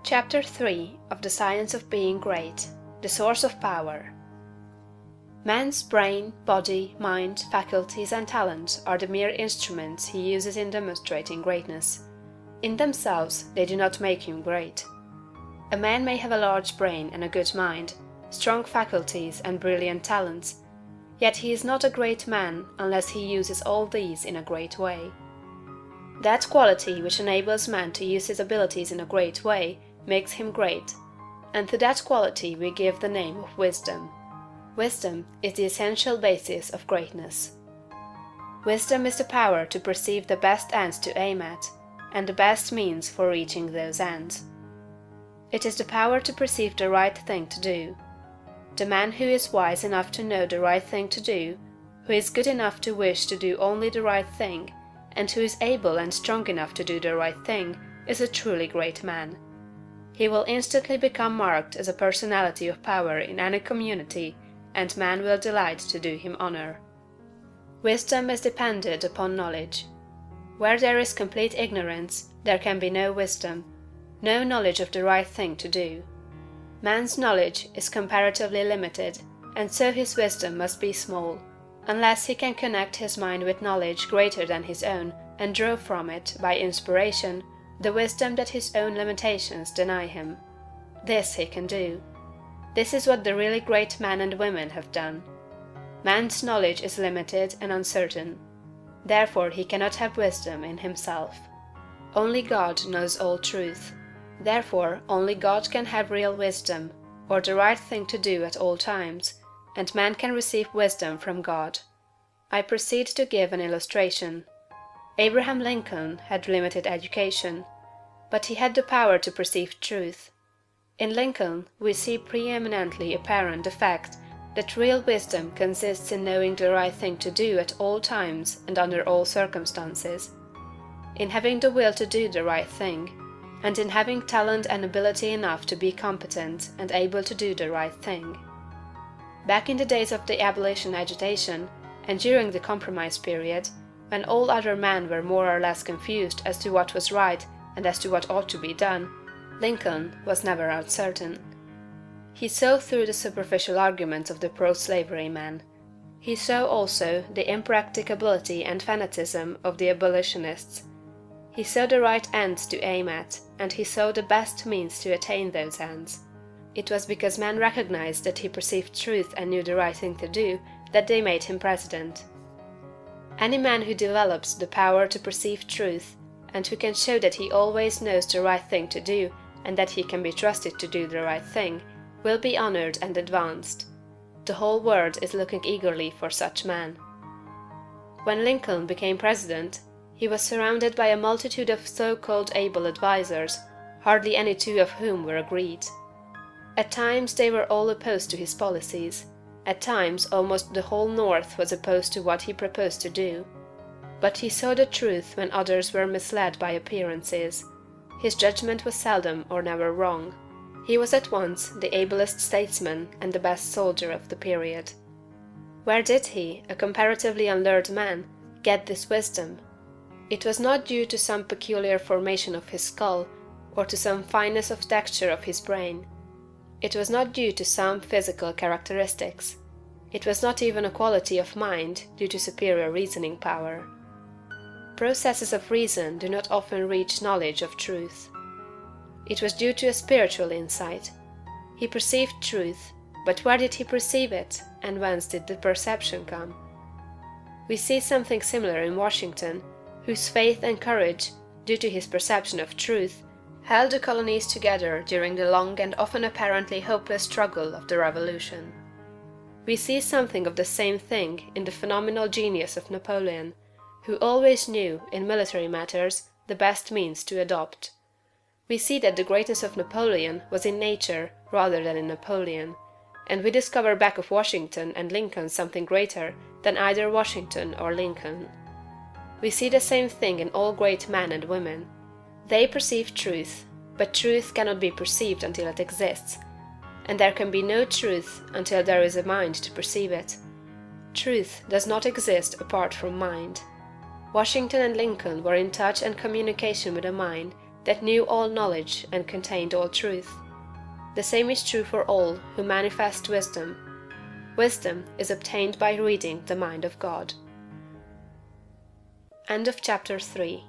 Chapter 3 of the Science of Being Great, the Source of Power. Man's brain, body, mind, faculties, and talents are the mere instruments he uses in demonstrating greatness. In themselves, they do not make him great. A man may have a large brain and a good mind, strong faculties and brilliant talents, yet he is not a great man unless he uses all these in a great way. That quality which enables man to use his abilities in a great way makes him great, and to that quality we give the name of wisdom. Wisdom is the essential basis of greatness. Wisdom is the power to perceive the best ends to aim at, and the best means for reaching those ends. It is the power to perceive the right thing to do. The man who is wise enough to know the right thing to do, who is good enough to wish to do only the right thing, and who is able and strong enough to do the right thing, is a truly great man. He will instantly become marked as a personality of power in any community, and man will delight to do him honor. Wisdom is dependent upon knowledge. Where there is complete ignorance, there can be no wisdom, no knowledge of the right thing to do. Man's knowledge is comparatively limited, and so his wisdom must be small, unless he can connect his mind with knowledge greater than his own and draw from it, by inspiration, the wisdom that his own limitations deny him. This he can do. This is what the really great men and women have done. Man's knowledge is limited and uncertain. Therefore he cannot have wisdom in himself. Only God knows all truth. Therefore only God can have real wisdom, or the right thing to do at all times, and man can receive wisdom from God. I proceed to give an illustration. Abraham Lincoln had limited education, but he had the power to perceive truth. In Lincoln we see preeminently apparent the fact that real wisdom consists in knowing the right thing to do at all times and under all circumstances, in having the will to do the right thing, and in having talent and ability enough to be competent and able to do the right thing. Back in the days of the abolition agitation, and during the compromise period, when all other men were more or less confused as to what was right and as to what ought to be done, Lincoln was never uncertain. He saw through the superficial arguments of the pro-slavery men. He saw also the impracticability and fanaticism of the abolitionists. He saw the right ends to aim at, and he saw the best means to attain those ends. It was because men recognized that he perceived truth and knew the right thing to do that they made him president. Any man who develops the power to perceive truth, and who can show that he always knows the right thing to do and that he can be trusted to do the right thing, will be honored and advanced. The whole world is looking eagerly for such men. When Lincoln became president, he was surrounded by a multitude of so-called able advisers, hardly any two of whom were agreed. At times they were all opposed to his policies. At times almost the whole North was opposed to what he proposed to do. But he saw the truth when others were misled by appearances. His judgment was seldom or never wrong. He was at once the ablest statesman and the best soldier of the period. Where did he, a comparatively unlearned man, get this wisdom? It was not due to some peculiar formation of his skull, or to some fineness of texture of his brain. It was not due to some physical characteristics. It was not even a quality of mind due to superior reasoning power. Processes of reason do not often reach knowledge of truth. It was due to a spiritual insight. He perceived truth, but where did he perceive it, and whence did the perception come? We see something similar in Washington, whose faith and courage, due to his perception of truth, held the colonies together during the long and often apparently hopeless struggle of the Revolution. We see something of the same thing in the phenomenal genius of Napoleon, who always knew, in military matters, the best means to adopt. We see that the greatness of Napoleon was in nature rather than in Napoleon, and we discover back of Washington and Lincoln something greater than either Washington or Lincoln. We see the same thing in all great men and women. They perceive truth, but truth cannot be perceived until it exists, and there can be no truth until there is a mind to perceive it. Truth does not exist apart from mind. Washington and Lincoln were in touch and communication with a mind that knew all knowledge and contained all truth. The same is true for all who manifest wisdom. Wisdom is obtained by reading the mind of God. End of chapter 3.